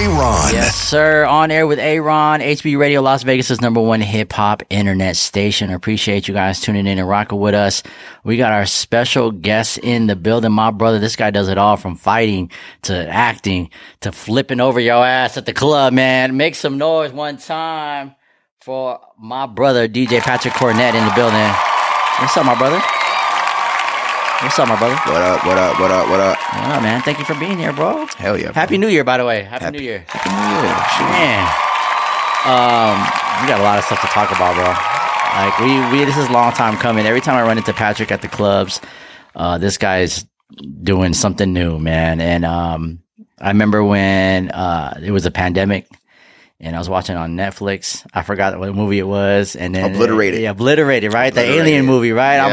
A-Ron. Yes, sir. On air with A-Ron, HB Radio, Las Vegas' #1 hip-hop internet station. I appreciate you guys tuning in and rocking with us. We got our special guest in the building, my brother. This guy does it all from fighting to acting to flipping over your ass at the club, man. Make some noise one time for my brother, DJ Patrick Cornett in the building. What's up, my brother? What's up, my brother? What up, what up, what up, what up? What up, man? Thank you for being here, bro. Hell yeah, bro. Happy New Year, by the way. Happy New Year. Happy New Year. Shoot. Man. We got a lot of stuff to talk about, bro. Like, we this is a long time coming. Every time I run into Patrick at the clubs, this guy's doing something new, man. And I remember when it was a pandemic, and I was watching on Netflix. I forgot what movie it was, and then Obliterated, right? Obliterated. The alien movie, right? Yeah.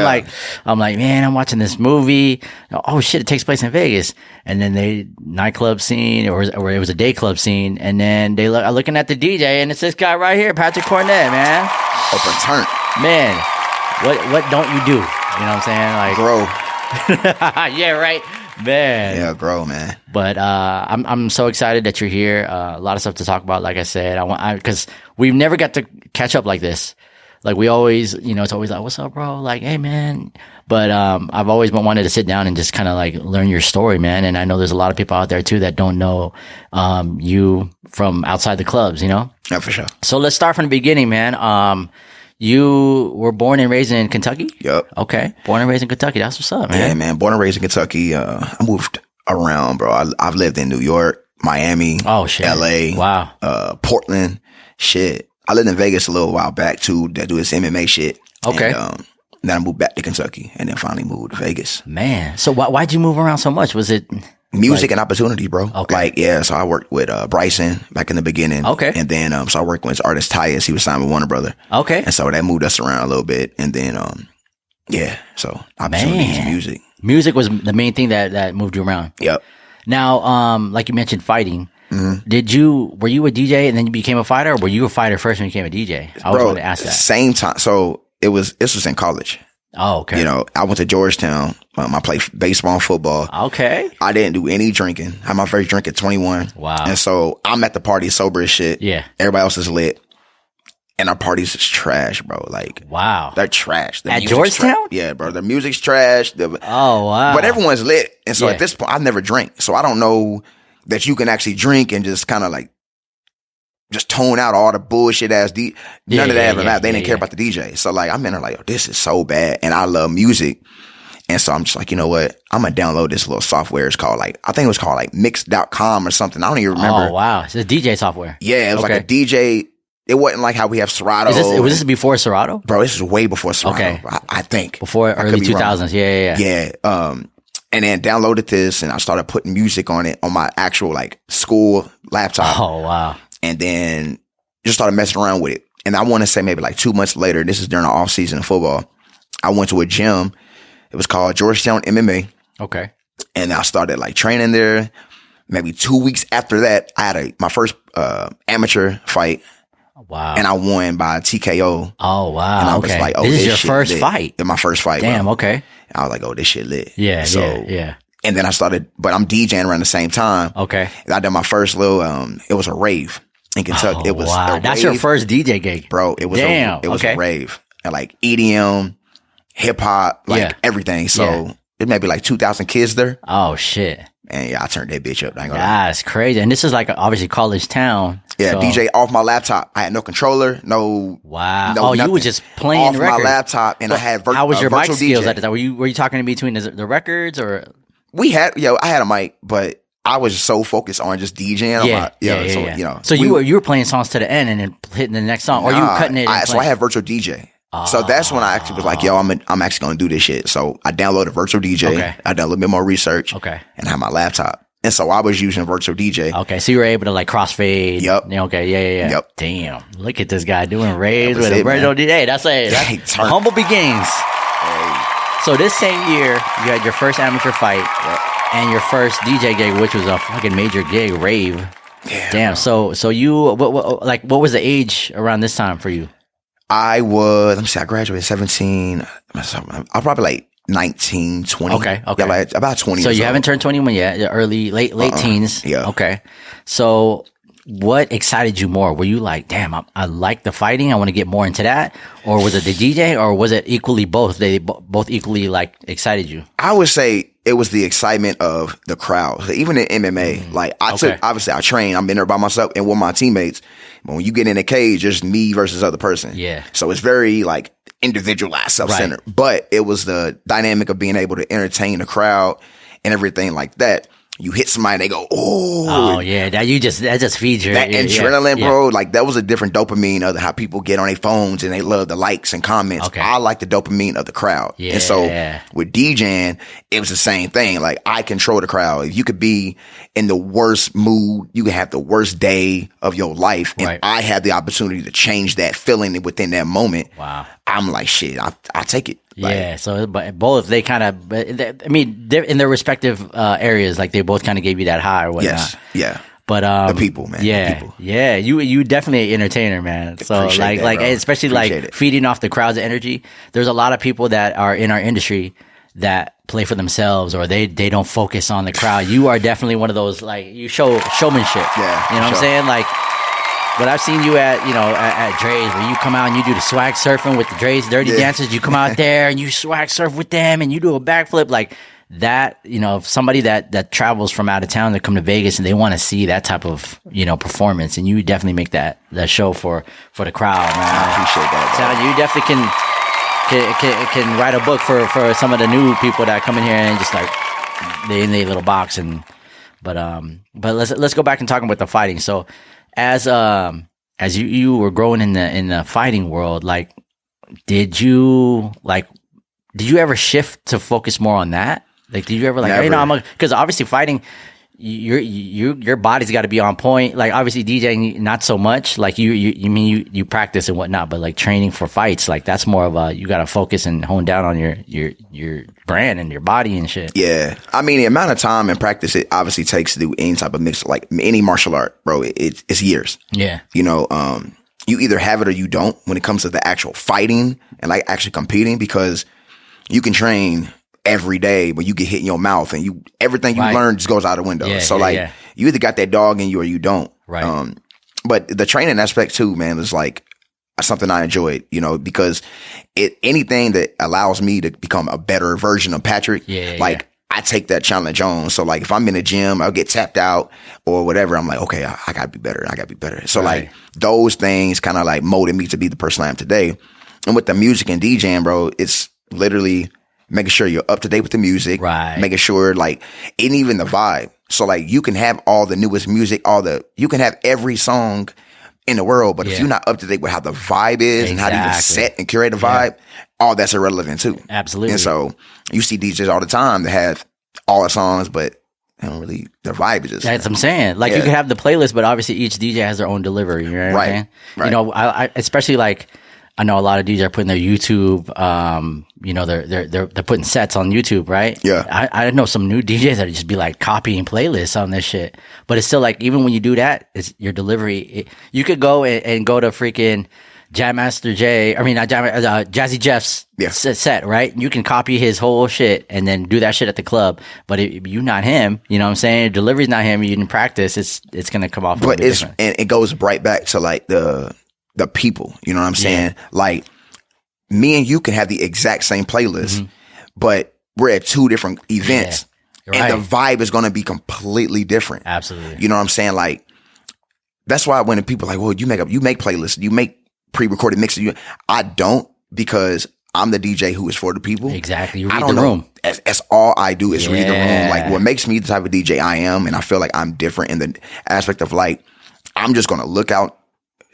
I'm like, man, I'm watching this movie. Oh shit, it takes place in Vegas, and then they nightclub scene, or it was a day club scene, and then they are looking at the DJ, and it's this guy right here, Patrick Cornett, man. Open turn, man. What don't you do? You know what I'm saying? Like grow. Yeah, right. Man. Yeah, grow, man. But I'm so excited that you're here. A lot of stuff to talk about. Like I said, because we've never got to catch up like this. Like we always, it's always like, "What's up, bro?" Like, "Hey, man." But I've always wanted to sit down and just kind of like learn your story, man. And I know there's a lot of people out there too that don't know you from outside the clubs. Yeah, for sure. So let's start from the beginning, man. You were born and raised in Kentucky? Yep. Okay. Born and raised in Kentucky. That's what's up, man. Yeah, man. Born and raised in Kentucky. I moved around, bro. I've lived in New York, Miami, shit. LA, wow, Portland. Shit. I lived in Vegas a little while back too, that do this MMA shit. Okay. And, then I moved back to Kentucky and then finally moved to Vegas. Man. So why'd you move around so much? Was it music and opportunity, bro? Okay. So I worked with Bryson back in the beginning. Okay. And then so I worked with his artist Tyus. He was signed with Warner Brother. Okay. And so that moved us around a little bit. And then so opportunities, music. Music was the main thing that moved you around. Yep. Now, like you mentioned, fighting. Mm-hmm. Were you a DJ and then you became a fighter, or were you a fighter first and became a DJ? I was going to ask that. Same time. So this was in college. Oh, okay. I went to Georgetown. I played baseball and football. Okay. I didn't do any drinking. I had my first drink at 21. Wow. And so I'm at the party sober as shit. Yeah. Everybody else is lit. And our parties is trash, bro. Like, wow. They're trash. At Georgetown? Yeah, bro. The music's trash. Oh, wow. But everyone's lit. And so at this point, I never drank. So I don't know that you can actually drink and just kind of like, just tone out all the bullshit ass none of that ever mattered. They didn't care about the DJ. So like, I'm in there like, oh, this is so bad. And I love music. And so I'm just like, you know what? I'm going to download this little software. It's called I think it was called Mix.com or something. I don't even remember. Oh, wow. It's a DJ software. Yeah. It was like a DJ. It wasn't like how we have Serato. Was this before Serato? Bro, this is way before Serato. Okay. I think. Before early 2000s. Yeah. Yeah. And then downloaded this and I started putting music on it on my actual like school laptop. Oh, wow. And then just started messing around with it. And I want to say maybe like 2 months later, this is during the off season of football, I went to a gym. It was called Georgetown MMA. Okay. And I started like training there. Maybe 2 weeks after that, I had my first amateur fight. Wow. And I won by TKO. Oh, wow. And I was like, oh, this is your shit first lit. fight? My first fight. Damn, bro. okay. I was like, oh, this shit lit. Yeah, yeah. And then I started, but I'm DJing around the same time. Okay. And I did my first little, it was a rave in Kentucky. Oh, it was wow. That's your first DJ gig. Bro, it was a rave. And like EDM, hip hop, like everything. So it may be like 2,000 kids there. Oh, shit. And yeah, I turned that bitch up. That's crazy. And this is like obviously college town. Yeah, so. DJ off my laptop. I had no controller, no. Wow. No, you were just playing off records. My laptop, and I had how was your mic skills DJ. at the time? Were you talking in between the records or? I had a mic, but I was so focused on just DJing. So you were playing songs to the end and then hitting the next song, or you were cutting it. So I had virtual DJ. So that's when I actually was like, yo, I'm actually going to do this shit. So I downloaded virtual DJ. Okay. I did a little bit more research. Okay. And I had my laptop. And so I was using virtual DJ. Okay. So you were able to like crossfade. Yep. Okay. Yeah. Yep. Damn. Look at this guy doing raves with a virtual DJ. That's humble beginnings. Hey. So this same year, you had your first amateur fight and your first DJ gig, which was a fucking major gig, rave. Yeah. Damn. So you, what was the age around this time for you? I graduated 17. I'm probably like 19, 20. Okay. Yeah, like about 20. So you haven't turned 21 yet, late teens. Yeah. Okay. So what excited you more? Were you like, damn, I like the fighting, I want to get more into that? Or was it the DJ, or was it equally both? They both equally like excited you? I would say it was the excitement of the crowd. So even in MMA, like obviously I train, I'm in there by myself and with my teammates. But when you get in a cage, just me versus other person. Yeah. So it's very like individualized, self-centered. Right. But it was the dynamic of being able to entertain the crowd and everything like that. You hit somebody, they go, oh yeah, that just feeds your adrenaline, bro. Like that was a different dopamine of how people get on their phones and they love the likes and comments. Okay. I like the dopamine of the crowd. Yeah. And so with DJing, it was the same thing. Like I control the crowd. If you could be in the worst mood, you could have the worst day of your life, and I had the opportunity to change that feeling within that moment. Wow. I'm like, shit, I take it. Yeah, so but both, they kind of, I mean, they're in their respective areas, like they both kind of gave you that high or whatnot. Yes, yeah. But the people, man. Yeah, the people. Yeah. You definitely an entertainer, man. So Appreciate like that, especially Appreciate like it. feeding off the crowd's energy. There's a lot of people that are in our industry that play for themselves, or they don't focus on the crowd. You are definitely one of those, like, you show showmanship. Yeah, you know what I'm saying? Like, but I've seen you at Dre's, where you come out and you do the swag surfing with the Dre's Dirty Dancers. You come out there and you swag surf with them and you do a backflip like that. You know, somebody that travels from out of town to come to Vegas and they want to see that type of, performance, and you definitely make that show for the crowd, man. I appreciate that. So you definitely can write a book for some of the new people that come in here and just like they in their little box. And but let's go back and talk about the fighting. So as you were growing in the fighting world, like, did you ever shift to focus more on that? Like, did you ever like, Never. because obviously fighting, your body's got to be on point. Like, obviously DJing, not so much. Like you practice and whatnot, but like training for fights, like that's more of a, you got to focus and hone down on your brand and your body and shit. Yeah, I mean, the amount of time and practice it obviously takes to do any type of mix, like any martial art, bro. It's years. Yeah, you either have it or you don't when it comes to the actual fighting and like actually competing, because you can train every day, but you get hit in your mouth and everything you learn just goes out the window. You either got that dog in you or you don't. Right. But the training aspect too, man, is like something I enjoyed, because anything that allows me to become a better version of Patrick, I take that challenge on. So like if I'm in the gym, I'll get tapped out or whatever. I'm like, okay, I gotta be better. So like those things kind of like molded me to be the person I am today. And with the music and DJing, bro, it's literally making sure you're up to date with the music, making sure like, and even the vibe. So like you can have all the newest music, you can have every song in the world, but if you're not up to date with how the vibe is and how to even set and curate a vibe, all that's irrelevant too. Absolutely. And so you see DJs all the time that have all the songs, but they don't really, their vibe is just. That's what I'm saying. Like you can have the playlist, but obviously each DJ has their own delivery. You know what I'm saying? Right. I especially like, I know a lot of DJs are putting their YouTube, they're putting sets on YouTube, right? Yeah. I know some new DJs that just be like copying playlists on this shit, but it's still like, even when you do that, it's your delivery. You could go and go to freaking Jazzy Jeff's set, right? You can copy his whole shit and then do that shit at the club, but you not him, you know what I'm saying? Your delivery's not him. You didn't practice. It's gonna come off. But and it goes right back to like the people, you know what I'm saying? Like me and you can have the exact same playlist, but we're at two different events and the vibe is going to be completely different. Absolutely. You know what I'm saying? Like, that's why when people are like, well, you make playlists, you make pre-recorded mixes. I don't, because I'm the DJ who is for the people. Exactly. You read the room. That's all I do is read the room. Like, what makes me the type of DJ I am, and I feel like I'm different in the aspect of like, I'm just going to look out,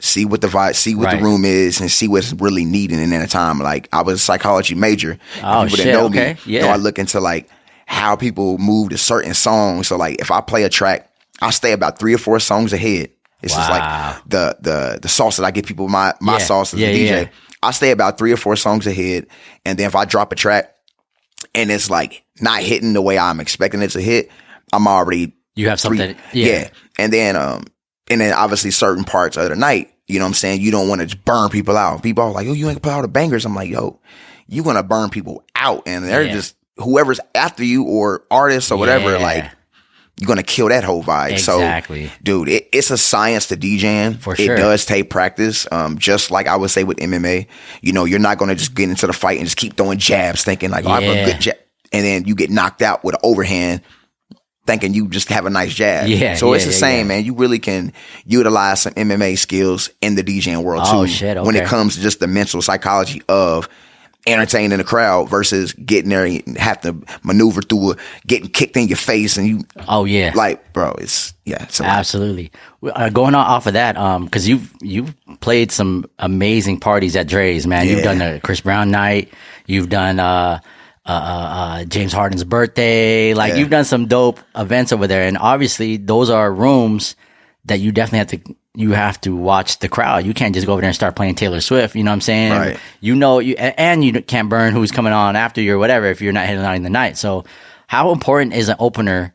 see what the vibe, see what the room is, and see what's really needed in that time. Like, I was a psychology major. Oh, people shit. That know Okay. me, I look into like how people move to certain songs. So like, if I play a track, I stay about 3 or 4 songs ahead. It's just like the sauce that I give people, my sauce as a DJ. Yeah. I stay about 3 or 4 songs ahead. And then if I drop a track and it's like not hitting the way I'm expecting it to hit, I'm already. You have something. Yeah. And then obviously certain parts of the night, you know what I'm saying? You don't want to just burn people out. People are like, oh, you ain't put out the bangers. I'm like, yo, you want to burn people out. And they're just whoever's after you or artists or whatever, like, you're going to kill that whole vibe. Exactly. So, dude, it's a science to DJing. For sure. It does take practice. Just like I would say with MMA, you know, you're not going to just get into the fight and just keep throwing jabs thinking like, oh, I have a good jab. And then you get knocked out with an overhand thinking you just have a nice jab. Yeah. So it's the same, man. You really can utilize some MMA skills in the DJing world too. Oh, shit. Okay. When it comes to just the mental psychology of entertaining the crowd versus getting there and have to maneuver through getting kicked in your face and you. Oh yeah. Like, bro, it's absolutely. Going off of that, because you've played some amazing parties at Dre's, man. You've done the Chris Brown night. You've done James Harden's birthday. Like you've done some dope events over there, and obviously those are rooms that you definitely have to watch the crowd. You can't just go over there and start playing Taylor Swift. You know what I'm saying? Right. You know, you can't burn who's coming on after you or whatever if you're not headlining the night. So, how important is an opener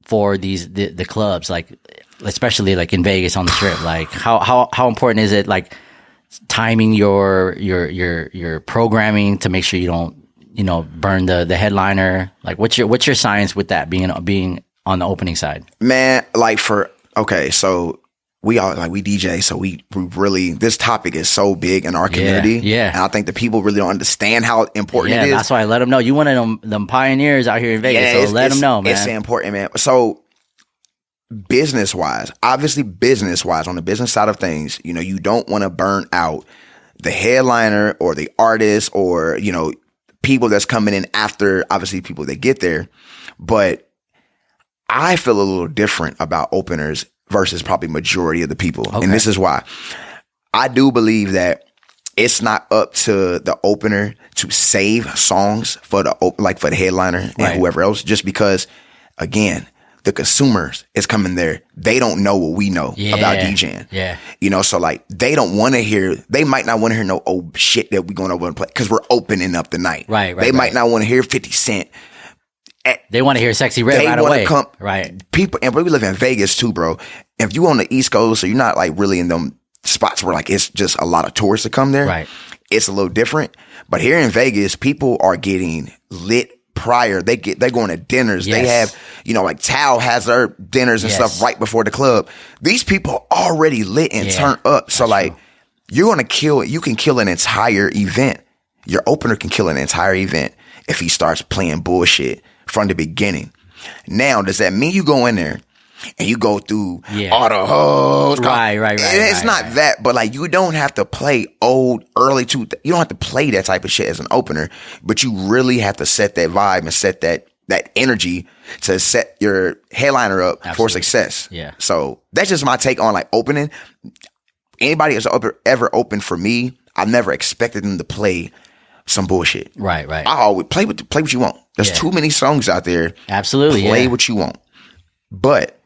for the clubs, like especially like in Vegas on the Strip? Like how important is it, like timing your programming to make sure you don't burn the headliner? Like what's your science with that being on the opening side? Man, like so we DJ, so we really, this topic is so big in our community. Yeah. And I think the people really don't understand how important it is. That's why I let them know. You one of them pioneers out here in Vegas, so let them know, man. It's important, man. So business-wise, on the business side of things, you know, you don't want to burn out the headliner or the artist or, you know, people that's coming in after, obviously people that get there. But I feel a little different about openers versus probably majority of the people. Okay. And this is why. I do believe that it's not up to the opener to save songs for the headliner and whoever else, just because, again, the consumers is coming there. They don't know what we know about DJing. Yeah. You know, so like they might not want to hear no old shit that we going over and play because we're opening up the night. Right. They might not want to hear 50 Cent. They want to hear Sexy Red right away. Right. People, and we live in Vegas too, bro. If you on the East Coast, so you're not like really in them spots where like it's just a lot of tourists that come there. Right. It's a little different. But here in Vegas, people are getting lit prior. They're going to dinners. Yes. They have, you know, like Tao has their dinners and stuff right before the club. These people already lit and turned up. So like you can kill an entire event. Your opener can kill an entire event if he starts playing bullshit from the beginning. Now, does that mean you go in there and you go through all the hoes? Right. It's not that, but like you don't have to play you don't have to play that type of shit as an opener, but you really have to set that vibe and set that energy to set your headliner up for success. Yeah. So that's just my take on like opening. Anybody that's ever opened for me, I've never expected them to play some bullshit. Right. I always play what you want. There's too many songs out there. Absolutely. Play what you want. But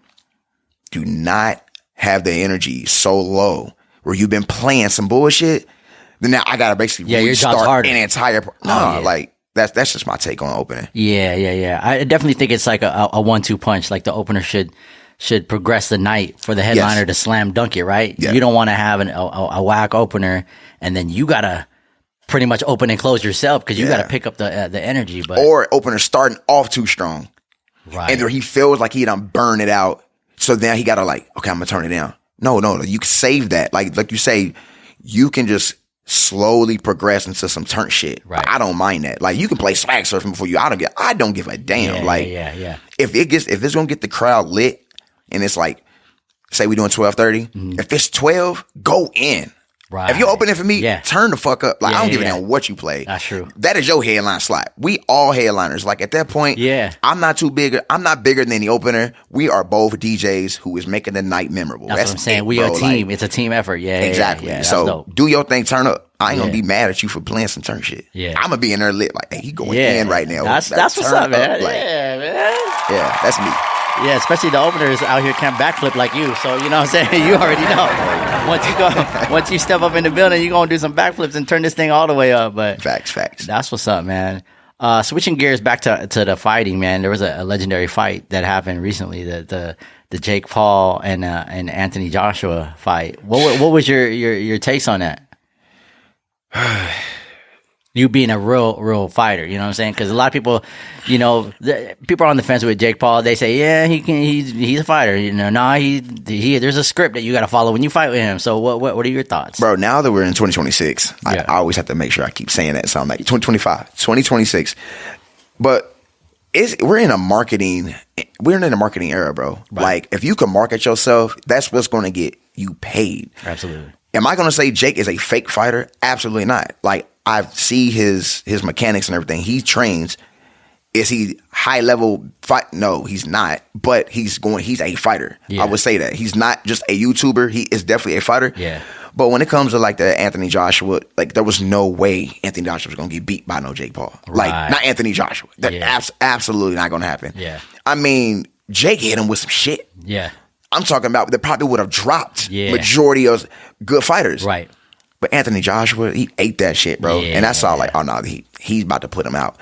do not have the energy so low where you've been playing some bullshit. Then now I gotta basically restart an entire. Like that's just my take on opening. Yeah. I definitely think it's like a 1-2 punch. Like the opener should progress the night for the headliner to slam dunk it. Right. Yeah. You don't want to have a whack opener and then you gotta pretty much open and close yourself because you got to pick up the energy. Or opener starting off too strong. Right. And he feels like he done burn it out. So then he got to like, okay, I'm going to turn it down. No. You can save that. Like you say, you can just slowly progress into some turn shit. Right. I don't mind that. Like you can play swag surfing before you. I don't give a damn. Yeah. If it's going to get the crowd lit and it's like, say we doing 12:30. If it's 12, go in. Right. If you open it for me, turn the fuck up. Like I don't give a damn what you play. That's true. That is your headline slot. We all headliners. Like at that point, I'm not too big. I'm not bigger than the opener. We are both DJs who is making the night memorable. That's what I'm saying. We are a team. Like, it's a team effort. Yeah, exactly. Yeah, so do your thing. Turn up. I ain't gonna be mad at you for playing some turn shit. Yeah, I'm gonna be in there lit. Like, hey, he going in right now. That's what's up, man. Like, yeah, that's me. Yeah, especially the openers out here can't backflip like you. So, you know what I'm saying? You already know. Once you step up in the building, you're going to do some backflips and turn this thing all the way up. But Facts. That's what's up, man. Switching gears back to the fighting, man. There was a legendary fight that happened recently, the Jake Paul and Anthony Joshua fight. What was your takes on that? you being a real fighter. You know what I'm saying? Because a lot of people, people are on the fence with Jake Paul. They say, yeah, he's a fighter. There's a script that you got to follow when you fight with him. So what are your thoughts, bro? Now that we're in 2026, I always have to make sure I keep saying that. So I'm like 2026, but we're in a marketing era, bro. Right. Like if you can market yourself, that's what's going to get you paid. Absolutely. Am I going to say Jake is a fake fighter? Absolutely not. Like I see his mechanics and everything. He trains. Is he high level fight? No, he's not. But he's a fighter. Yeah. I would say that he's not just a YouTuber. He is definitely a fighter. Yeah. But when it comes to like the Anthony Joshua, like there was no way Anthony Joshua was going to get beat by no Jake Paul. Right. Like not Anthony Joshua. That's absolutely not going to happen. Yeah. I mean, Jake hit him with some shit. Yeah. I'm talking about they probably would have dropped majority of good fighters. Right. But Anthony Joshua, he ate that shit, bro. Yeah. And I saw like, oh no, he's about to put him out.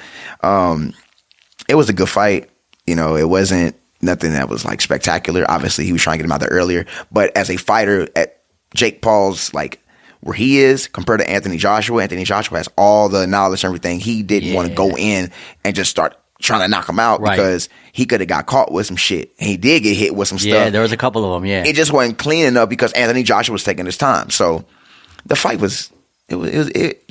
It was a good fight. It wasn't nothing that was like spectacular. Obviously, he was trying to get him out there earlier. But as a fighter at Jake Paul's, like where he is compared to Anthony Joshua has all the knowledge and everything. He didn't want to go in and just start trying to knock him out because he could have got caught with some shit. And he did get hit with some stuff. Yeah, there was a couple of them, yeah. It just wasn't clean enough because Anthony Joshua was taking his time. So the fight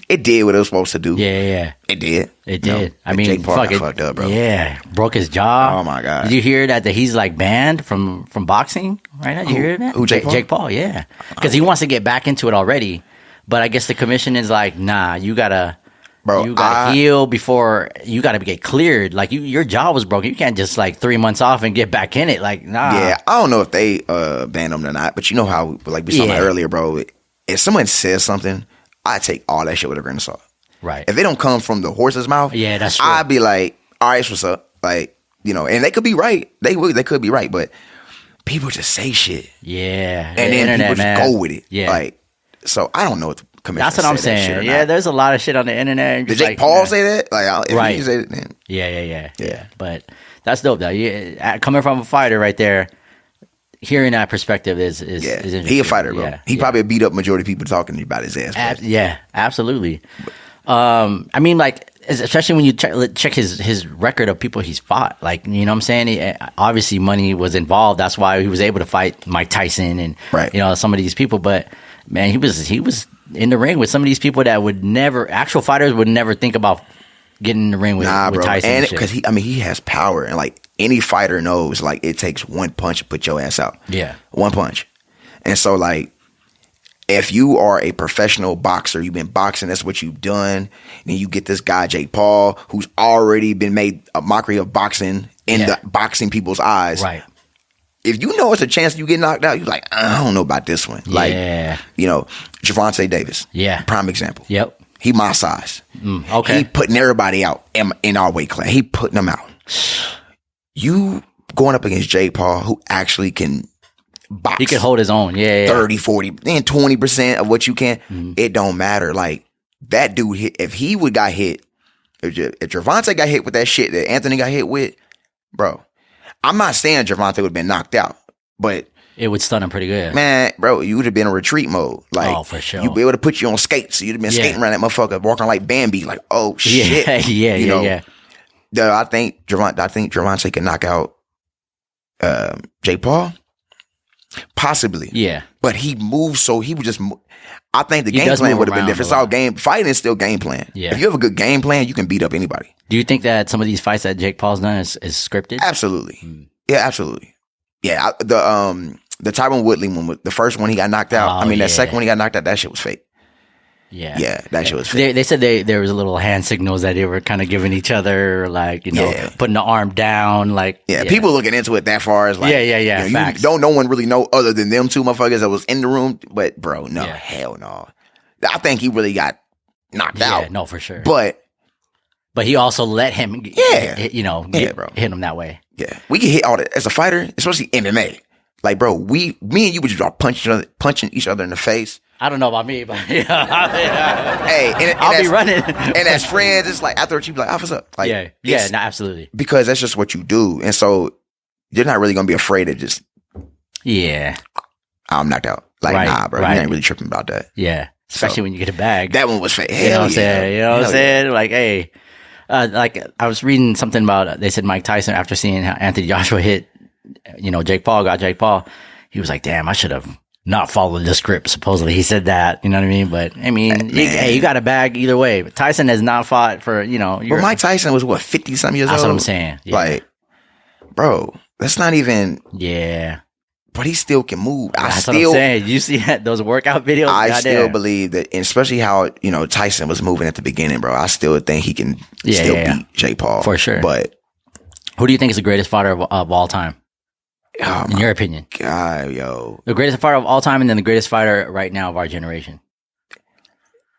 it did what it was supposed to do. Yeah. It did. It did. I mean, Jake Paul got fucked up, bro. Yeah. Broke his jaw. Oh my God. Did you hear that he's like banned from boxing right now? Did you hear that? Who, Jake Paul? Jake Paul, yeah. Because he wants to get back into it already. But I guess the commission is like, nah, you gotta heal before you gotta get cleared. Like your jaw was broken. You can't just like 3 months off and get back in it. Like, nah. Yeah, I don't know if they banned him or not, but you know how like we talked about earlier, bro. If someone says something, I take all that shit with a grain of salt. Right. If they don't come from the horse's mouth, that's true. I'd be like, all right, what's up? Like, and they could be right. They could be right, but people just say shit. Yeah. And then internet, people just go with it. Yeah. Like, so I don't know what the commission. That's what I'm saying. Yeah, there's a lot of shit on the internet. Did Jake Paul say that? Like, if right. He say it, then. Yeah. But that's dope though. Yeah, coming from a fighter right there, hearing that perspective is interesting. He a fighter, bro. He probably beat up majority of people talking about his ass. Yeah, absolutely. I mean, like, especially when you check his record of people he's fought. Like, you know what I'm saying? Obviously, money was involved. That's why he was able to fight Mike Tyson and some of these people. But man, he was in the ring with some of these people that actual fighters would never think about getting in the ring with Tyson. And because he has power, and like any fighter knows, like it takes one punch to put your ass out. Yeah, one punch. And so like, if you are a professional boxer, you've been boxing, that's what you've done, and you get this guy Jake Paul, who's already been made a mockery of boxing in the boxing people's eyes. Right. If you know it's a chance you get knocked out, you're like, I don't know about this one. Like, Gervonta Davis. Yeah. Prime example. Yep. He my size. Okay. He putting everybody out in our weight class. He putting them out. You going up against Jake Paul, who actually can box. He can hold his own. Yeah. 30, 40, and 20% of what you can. It don't matter. Like, that dude hit. If he would got hit, if Gervonta got hit with that shit that Anthony got hit with, bro, I'm not saying Gervonta would have been knocked out, but it would stun him pretty good. Man, bro, you would have been in retreat mode. Like, for sure. You'd be able to put you on skates. You'd have been skating around that motherfucker, walking like Bambi, like, oh shit. Yeah. I think Gervonta can knock out Jake Paul. Possibly. Yeah. But he moves, so he would just I think the game plan would have been different. So fighting is still game plan. Yeah. If you have a good game plan, you can beat up anybody. Do you think that some of these fights that Jake Paul's done is scripted? Absolutely. Yeah, absolutely. Yeah, the Tyron Woodley one, the first one he got knocked out. That second one he got knocked out, that shit was fake. Yeah, that shit was fake. They said there was a little hand signals that they were kind of giving each other, like, putting the arm down, like. People looking into it that far is like. Facts. No one really know other than them two motherfuckers that was in the room. But bro, no, hell no. I think he really got knocked out. Yeah, no, for sure. But he also let him, hit him that way. Yeah, we get hit all that as a fighter, especially MMA. Like, bro, me and you would just start punching each other in the face. I don't know about me, but hey, and I'll be running. And as friends, it's like afterwards you be like, "Oh, what's up?" Like, no, absolutely. Because that's just what you do, and so you're not really gonna be afraid of just. Yeah. I'm knocked out. Like, nah, bro, you ain't really tripping about that. Yeah. especially when you get a bag. That one was fake. You know what I'm saying? You know what I'm saying? Like, hey, like I was reading something about, they said Mike Tyson, after seeing how Anthony Joshua hit, Jake Paul, he was like, damn, I should have not followed the script. Supposedly he said that, you know what I mean? But I mean, you got a bag either way. But Tyson has not fought for, But Mike Tyson was what, 50 something years old? That's what I'm saying. Yeah. Like, bro, that's not even. Yeah. But he still can move. That's what I'm saying. You see those workout videos? I still believe that, and especially how, Tyson was moving at the beginning, bro. I still think he can beat Jake Paul. For sure. But who do you think is the greatest fighter of all time? In your opinion? God, yo. The greatest fighter of all time, and then the greatest fighter right now of our generation.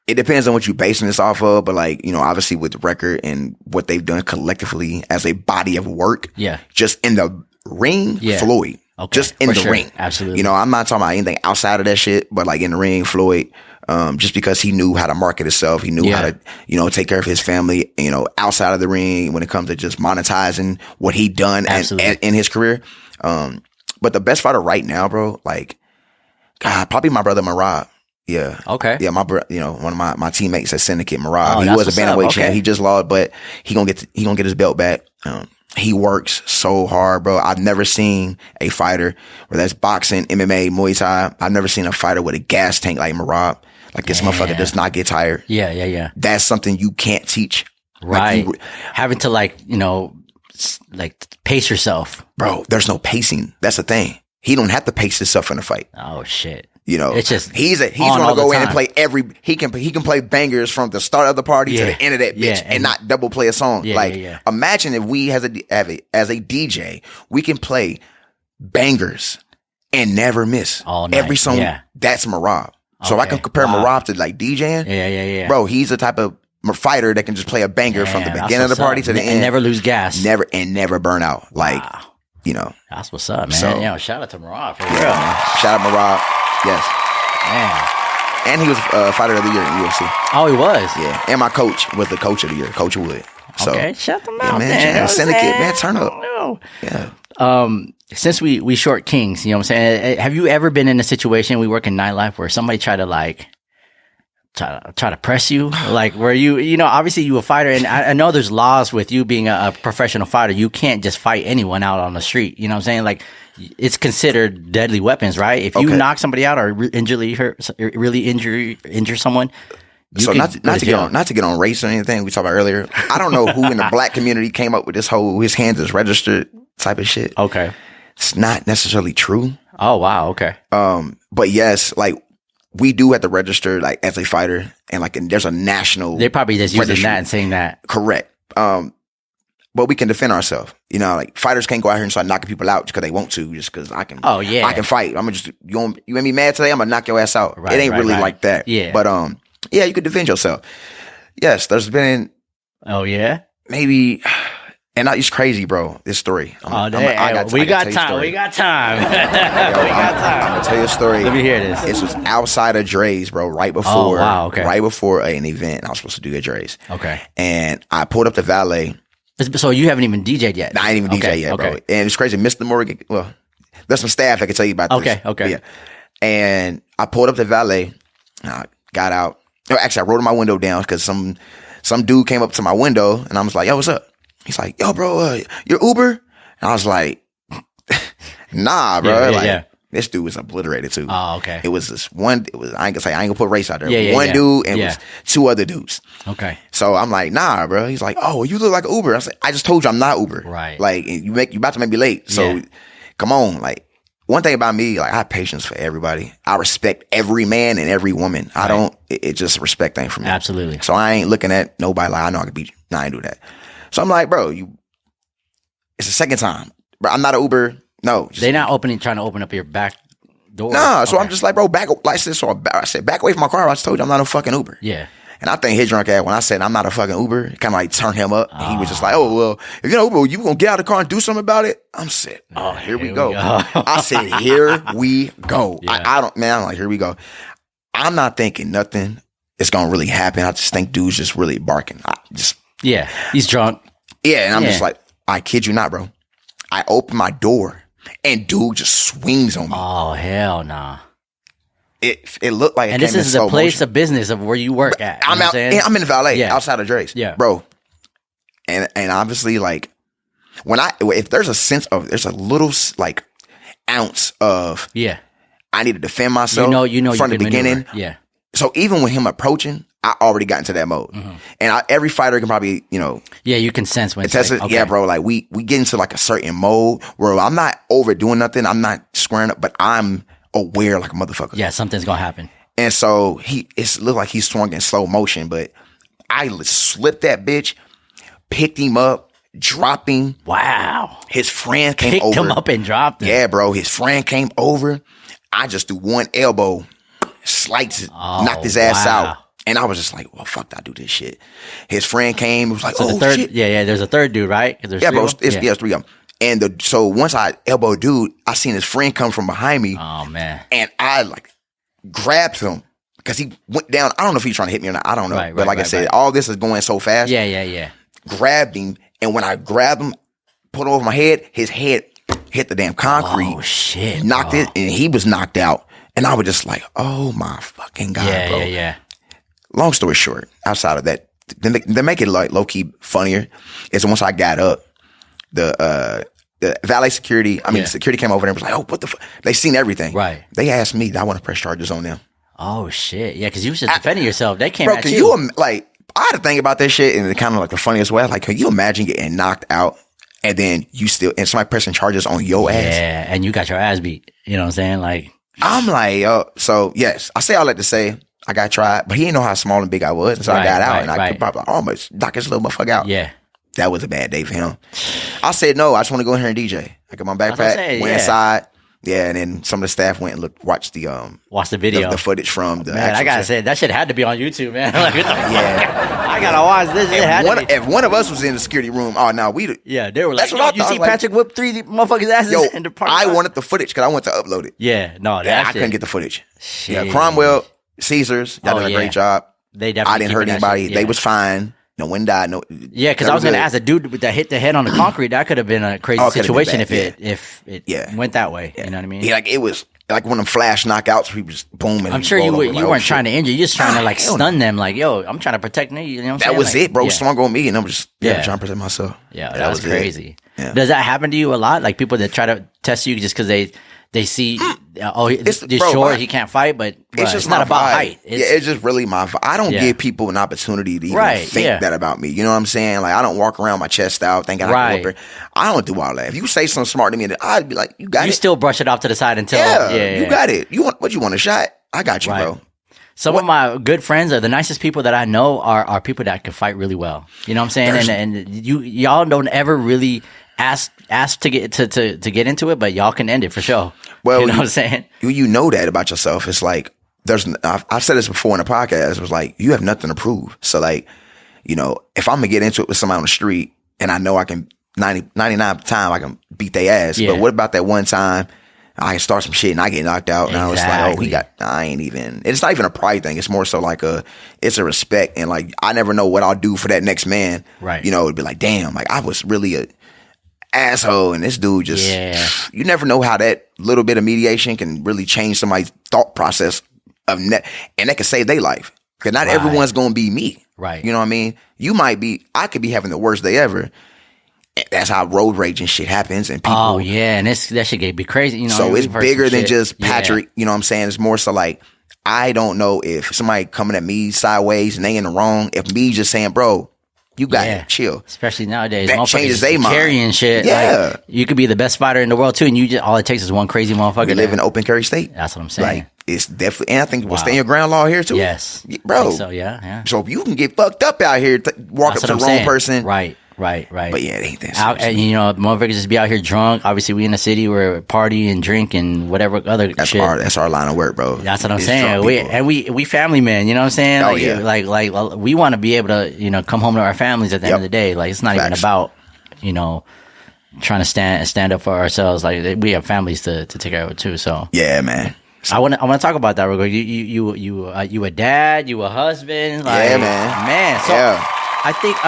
It depends on what you're basing this off of, but like, obviously with the record and what they've done collectively as a body of work. Yeah. Just in the ring, Floyd. Okay. Just in the ring. Absolutely. I'm not talking about anything outside of that shit, but like in the ring, Floyd, just because he knew how to market himself, he knew how to, take care of his family, outside of the ring when it comes to just monetizing what he done in his career. But the best fighter right now, bro, like, God, probably my brother Marab. Yeah. Okay. Yeah, my one of my teammates at Syndicate, Marab. He was a bantamweight champ. He just lost, but he gonna get his belt back. He works so hard, bro. I've never seen a fighter, whether that's boxing, MMA, Muay Thai. I've never seen a fighter with a gas tank like Marab. Like, this motherfucker does not get tired. Yeah. That's something you can't teach. Right. Like having to like pace yourself. Bro, there's no pacing. That's the thing. He don't have to pace himself in a fight. Oh shit. It's just he's gonna go in and play he can play bangers from the start of the party to the end of that bitch and not double play a song. Imagine if we as a DJ, we can play bangers and never miss all night. Every song. That's Marab. So if I can compare Marab to like DJing. Bro, he's the type of fighter that can just play a banger from the beginning of the party to the end and never lose gas. Never burn out. Like, that's what's up, man. So, shout out to Marab for real. Shout out Marab. Yes. Man. And he was fighter of the year in UFC. Oh, he was? Yeah. And my coach was the coach of the year, Coach Wood. So, okay, shut them out, man. Syndicate, man, turn up. Yeah. Since we short kings, you know what I'm saying? Have you ever been in a situation, we work in nightlife, where somebody tried to like try to press you, like where you obviously you a fighter, and I know there's laws with you being a professional fighter. You can't just fight anyone out on the street. You know what I'm saying? Like, it's considered deadly weapons, right? If you knock somebody out or really injure someone. So not to get on race or anything we talked about earlier. I don't know who in the black community came up with this whole his hands is registered type of shit. Okay, it's not necessarily true. Oh wow, okay. But yes, like, we do have to register like as a fighter, and like there's a national. They're probably just using that and saying that. Correct. But we can defend ourselves. Like, fighters can't go out here and start knocking people out because they want to, just because I can. Oh yeah, I can fight. I'm gonna just you made me mad today. I'm gonna knock your ass out. It ain't really like that. Yeah. But yeah, you could defend yourself. Yes, there's been. Oh yeah. Maybe. And it's crazy, bro. This story. We got time. We got time. I'm gonna tell you a story. Let me hear this. This was outside of Dre's, bro. Right before. Oh, wow, okay. Right before an event I was supposed to do at Dre's. Okay. And I pulled up the valet. So you haven't even DJ'd yet? I ain't even DJ'd yet, bro. And it's crazy. Mr. Morgan. Well, there's some staff that can tell you about this. Okay. Yeah. And I pulled up the valet. I got out. Actually, I rolled my window down because some dude came up to my window, and I was like, "Yo, what's up?" He's like, "Yo, bro, you're Uber?" And I was like, "Nah, bro." This dude was obliterated too. Oh, okay. It was this one. I ain't gonna put race out there. One dude and it was two other dudes. Okay. So I'm like, "Nah, bro." He's like, "Oh, you look like an Uber." I said, "I just told you I'm not Uber." Right. Like, you about to make me late. So come on. Like, one thing about me, like, I have patience for everybody. I respect every man and every woman. I don't. It just respect thing for me. Absolutely. So I ain't looking at nobody like I know I could beat you. Nah, I ain't do that. So I'm like, bro, it's the second time. Bro, I'm not an Uber. No. They're not trying to open up your back door. No, so I'm just like, bro, back away from my car. I just told you I'm not a fucking Uber. Yeah. And I think his drunk ass, when I said I'm not a fucking Uber, it kind of like turned him up. And he was just like, "Oh, well, if you're not Uber, you gonna get out of the car and do something about it?" I'm said, "Oh, here we go." I said, "Here we go." Yeah. I'm like, here we go. I'm not thinking nothing is gonna really happen. I just think dude's just really barking. He's drunk. Yeah, and I'm just like, I kid you not, bro. I open my door and dude just swings on me. Oh, hell nah. It looked like it and came this is in the slow place motion. of business of where you work at. I'm out. I'm in the valet outside of Dre's. Yeah, bro. And obviously, like if there's a sense of there's a little like ounce of I need to defend myself. From the beginning. Maneuver. Yeah. So even with him approaching, I already got into that mode. And every fighter can probably, yeah, you can sense when it's like, okay. Yeah, bro. Like we get into like a certain mode where I'm not overdoing nothing. I'm not squaring up, but I'm aware like a motherfucker. Yeah, something's gonna happen. And so it looked like he swung in slow motion, but I slipped that bitch, picked him up, dropped him. Wow. His friend came over. Picked him up and dropped him. Yeah, bro. His friend came over. I just threw one elbow, knocked his ass out. And I was just like, well, fuck, I do this shit. His friend came. It was like, shit. Yeah, there's a third dude, right? Yeah, bro. It's three of them. And so once I elbowed dude, I seen his friend come from behind me. Oh, man. And I like grabbed him because he went down. I don't know if he's trying to hit me or not. I don't know. But like I said, all this is going so fast. Yeah. Grabbed him. And when I grabbed him, put it over my head, his head hit the damn concrete. Oh, shit. Knocked it, and he was knocked out. And I was just like, oh, my fucking God, bro. Yeah. Long story short, outside of that, they make it like low-key funnier. Is once I got up, the valet security, security came over there and was like, oh, what the fuck? They seen everything. Right. They asked me, I want to press charges on them. Oh, shit. Yeah, because you was just defending yourself. They came bro, at can you. Like, I had to think about that shit in kind of like the funniest way. Like, can you imagine getting knocked out and then and somebody pressing charges on your ass? Yeah, and you got your ass beat. You know what I'm saying? Like, I'm like, yo, so yes, I say all that to say I got tried, but he didn't know how small and big I was. And so I got out and I could probably almost knock this little motherfucker out. Yeah. That was a bad day for him. I said, no, I just want to go in here and DJ. I got my backpack, went inside. Yeah, and then some of the staff went and watched the video, the footage from the. Man, I gotta say that shit had to be on YouTube, man. Like, I gotta watch this. If one of us was in the security room, they were like, you see Patrick whip 3 motherfuckers' asses in the park. I wanted the footage because I wanted to upload it. Yeah, no, I couldn't get the footage. Shit. Yeah, Cromwell, Caesars, y'all did a great job. They definitely. I didn't hurt anybody. They was fine. No one died. No. Yeah, because I was gonna ask a dude that hit the head on the concrete. That could have been a crazy situation if it went that way. Yeah. You know what I mean? Yeah, like it was like one of them flash knockouts. Where he was booming. I'm sure you weren't trying to injure. You're just trying to stun them. Like, yo, I'm trying to protect me. You know what I'm saying? That was it, bro. Swung on me, and I'm just trying to protect myself. Yeah, that was crazy. Yeah. Does that happen to you a lot? Like people that try to test you just because they see, he's short, he can't fight, but it's not about height. It's just really my vibe. I don't give people an opportunity to even think that about me. You know what I'm saying? Like, I don't walk around my chest out thinking I can whoop her. I don't do all that. If you say something smart to me, I'd be like, you got it. You still brush it off to the side until, you got it. You want a shot? I got you, bro. Some of my good friends are the nicest people that I know are people that can fight really well. You know what I'm saying? And y'all don't ever really ask to get to get into it, but y'all can end it for sure. Well, you know what I'm saying? You know that about yourself. It's like I've said this before in a podcast. It was like you have nothing to prove. So like, if I'm gonna get into it with somebody on the street and I know I can 99% of the time I can beat their ass, but what about that one time I can start some shit and I get knocked out and I was like, I ain't even. It's not even a pride thing. It's more so like it's a respect and like I never know what I'll do for that next man. Right? It'd be like, damn, like I was really a asshole and this dude just you never know how that little bit of mediation can really change somebody's thought process and that can save their life because not everyone's gonna be me, right? You know what I mean? I could be having the worst day ever. That's how road rage and shit happens and people and that shit be crazy, so it's bigger than just Patrick. You know what I'm saying? It's more so like I don't know if somebody coming at me sideways and they in the wrong, if me just saying, bro, you got to chill. Especially nowadays. That changes their mind. Carrying shit. Yeah. Like, you could be the best fighter in the world too, and all it takes is one crazy motherfucker. We live in an open carry state. That's what I'm saying. Like, it's definitely, and I think we'll stay your ground law here too. Yes. Bro. So, yeah. So if you can get fucked up out here, walk up to the wrong person. Right. But yeah, it ain't that serious. And, motherfuckers just be out here drunk. Obviously, we in the city where party and drink and whatever other shit. That's our line of work, bro. That's what I'm saying. We family men, you know what I'm saying? Oh, like, yeah. Like we want to be able to, come home to our families at the end of the day. Like, it's not even about, trying to stand up for ourselves. Like, we have families to take care of too. So yeah, man. I want to talk about that real quick. You a dad, you a husband, like, yeah, man. So I think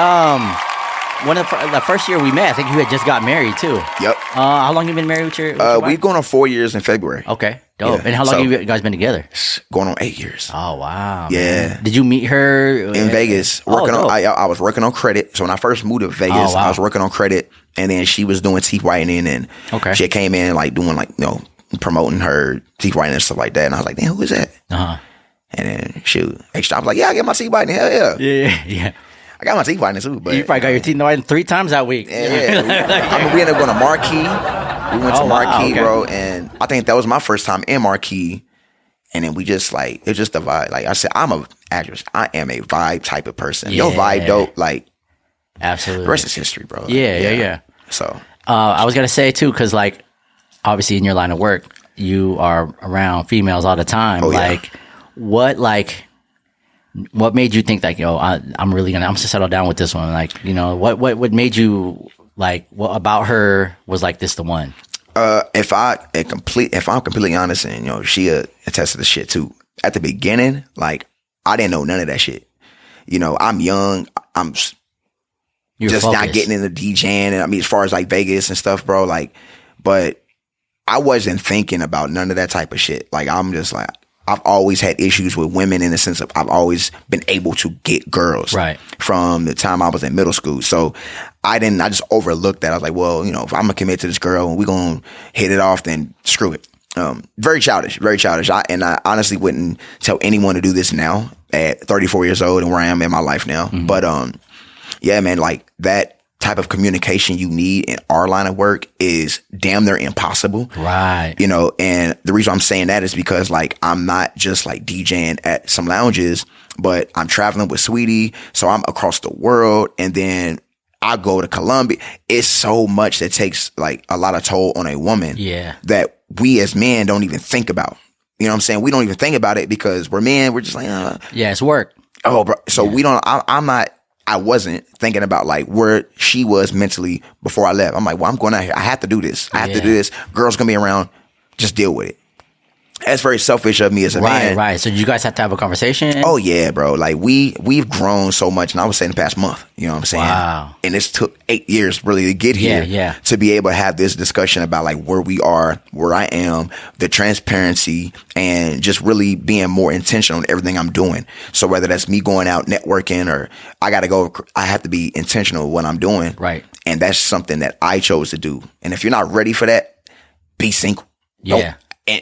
the first year we met, I think you had just got married too. Yep. How long you been married with your wife? We've gone on 4 years in February. Okay, dope. Yeah. And how long have you guys been together? Going on 8 years. Oh wow. Yeah. Man. Did you meet her in Vegas? I was working on credit. So when I first moved to Vegas, I was working on credit, and then she was doing teeth whitening, and she came in like doing like promoting her teeth whitening and stuff like that. And I was like, damn, who is that? And then I was like, yeah, I get my teeth whitening. Hell yeah. Yeah. I got my teeth whitening too, but you probably got your teeth whitened 3 times that week. Yeah. We ended up going to Marquee. We went to Marquee, bro, and I think that was my first time in Marquee. And then we just like, it's just a vibe. Like I said, I'm a actress. I am a vibe type of person. Your vibe dope, like absolutely. The rest is history, bro. Like, yeah. So I was gonna say too, because like obviously in your line of work, you are around females all the time. What made you think like, I'm gonna settle down with this one? Like, what made you like, what about her was like this the one? If I'm completely honest, and she attests to the shit too. At the beginning, like I didn't know none of that shit. I'm young. You're just focused. Not getting into DJing, and I mean, as far as like Vegas and stuff, bro. Like, but I wasn't thinking about none of that type of shit. Like, I'm just like, I've always had issues with women in the sense of I've always been able to get girls from the time I was in middle school. So I just overlooked that. I was like, well, if I'm gonna commit to this girl and we're gonna hit it off, then screw it. Very childish. I honestly wouldn't tell anyone to do this now at 34 years old and where I am in my life now. Mm-hmm. But yeah, man, like that type of communication you need in our line of work is damn near impossible. Right. And the reason I'm saying that is because like, I'm not just like DJing at some lounges, but I'm traveling with Sweetie. So I'm across the world, and then I go to Colombia. It's so much that takes like a lot of toll on a woman that we as men don't even think about. You know what I'm saying? We don't even think about it because we're men. We're just like, yeah, it's work. Oh, bro. So I wasn't thinking about like where she was mentally before I left. I'm like, well, I'm going out here. I have to do this. I have to do this. Girls gonna be around. Just deal with it. That's very selfish of me as a man. Right. So you guys have to have a conversation? Oh yeah, bro. Like we've grown so much, and I would say in the past month, you know what I'm saying? Wow. And it's took 8 years really to get here to be able to have this discussion about like where we are, where I am, the transparency, and just really being more intentional in everything I'm doing. So whether that's me going out networking or I have to be intentional with what I'm doing. Right. And that's something that I chose to do. And if you're not ready for that, be single. Yeah.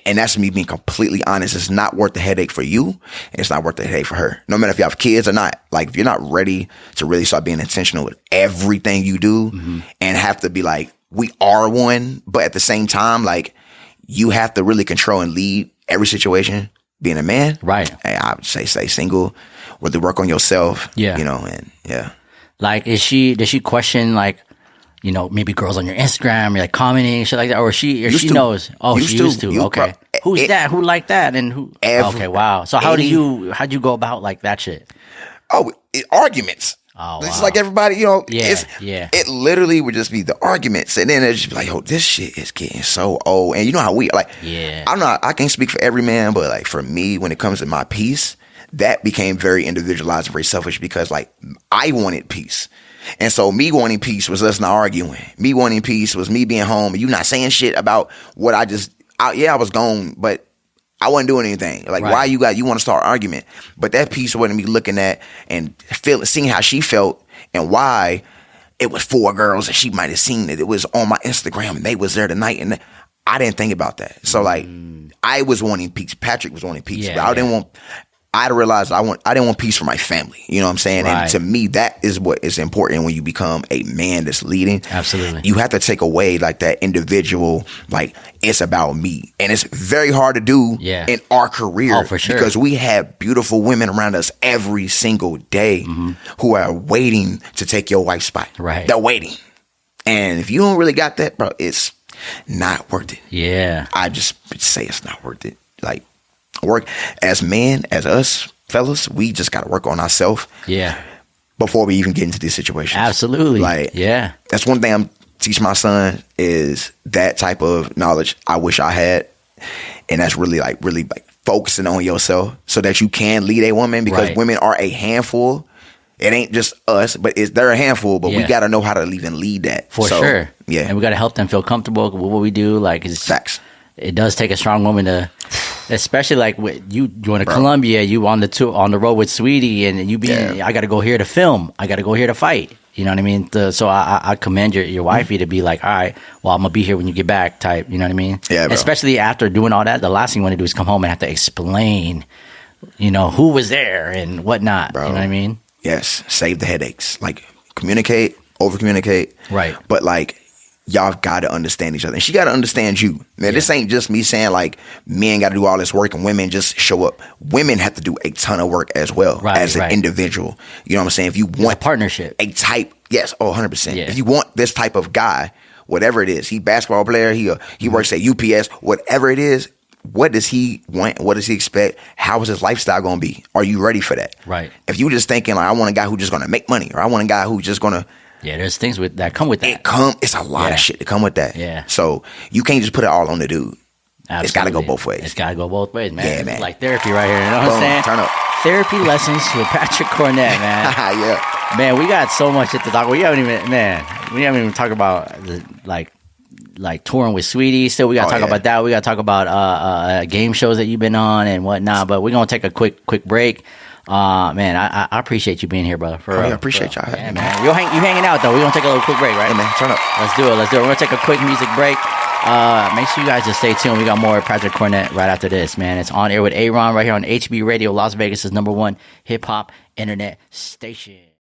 And that's me being completely honest. It's not worth the headache for you, and it's not worth the headache for her. No matter if you have kids or not. Like, if you're not ready to really start being intentional with everything you do and have to be like, we are one, but at the same time, like, you have to really control and lead every situation being a man. Right. Hey, I would say stay single, whether work on yourself. Yeah. And yeah. Like, does she question, like, maybe girls on your Instagram, you're like commenting, shit like that, or she knows. Oh, she used to. Okay. Who's that? Who liked that? And who? Okay, wow. So how'd you go about like that shit? Oh, arguments. Oh, it's like everybody, Yeah. It literally would just be the arguments, and then it'd just be like, this shit is getting so old. And you know how we like. Yeah. I can't speak for every man, but like for me, when it comes to my peace, that became very individualized and very selfish because like I wanted peace. And so me wanting peace was us not arguing. Me wanting peace was me being home and you not saying shit about what I was gone, but I wasn't doing anything. Like, why you want to start an argument? But that piece wasn't me looking at and seeing how she felt and why it was 4 girls and she might have seen it. It was on my Instagram and they was there tonight and I didn't think about that. So like, I was wanting peace. Patrick was wanting peace, but I realized I didn't want peace for my family. You know what I'm saying? Right. And to me, that is what is important when you become a man that's leading. Absolutely. You have to take away like that individual, like it's about me. And it's very hard to do in our career. Oh, for sure. Because we have beautiful women around us every single day who are waiting to take your wife's spot. Right. They're waiting. And if you don't really got that, bro, it's not worth it. Yeah. I just say it's not worth it. Like, work as men, as us fellas, we just got to work on ourselves. Yeah. Before we even get into these situations. Absolutely. Like, yeah. That's one thing I'm teaching my son is that type of knowledge I wish I had. And that's really focusing on yourself so that you can lead a woman because women are a handful It ain't just us, but they're a handful. But we got to know how to even lead that for sure. Yeah, and we got to help them feel comfortable with what we do. Like, facts. It does take a strong woman to, especially like with you going to Colombia, you on the road with Sweetie, and you being, I got to go here to film, I got to go here to fight. You know what I mean? So I commend your wifey to be like, all right, well, I'm gonna be here when you get back, type. You know what I mean? Yeah. Bro. Especially after doing all that, the last thing you want to do is come home and have to explain, who was there and whatnot. Bro. You know what I mean? Yes. Save the headaches. Like, communicate, over communicate. Right. But like, y'all got to understand each other. And she got to understand you. Man, this ain't just me saying like men got to do all this work and women just show up. Women have to do a ton of work as well as an individual. You know what I'm saying? If you want a partnership, a type, yes, 100%. Yeah. If you want this type of guy, whatever it is, he basketball player, he works at UPS, whatever it is, what does he want? What does he expect? How is his lifestyle going to be? Are you ready for that? Right. If you just thinking like, I want a guy who's just going to make money, or I want a guy who's just going to, there's things that come with that. It's a lot of shit to come with that. Yeah. So you can't just put it all on the dude. Absolutely. It's got to go both ways. It's got to go both ways, man. Yeah, man. Like therapy right here. You know what I'm saying? Turn up. Therapy lessons with Patrick Cornett, man. Yeah. Man, we got so much shit to talk about. We haven't even talked about like touring with Sweetie. Still, we got to talk about that. We got to talk about game shows that you've been on and whatnot. But we're going to take a quick break. Man, I appreciate you being here, brother. I appreciate y'all. Yeah, man. You hanging out though. We're gonna take a little quick break, right? Yeah, man. Turn up. Let's do it. We're gonna take a quick music break. Make sure you guys just stay tuned. We got more Patrick Cornett right after this, man. It's On Air with Aaron right here on HB Radio, Las Vegas' #1 hip hop internet station.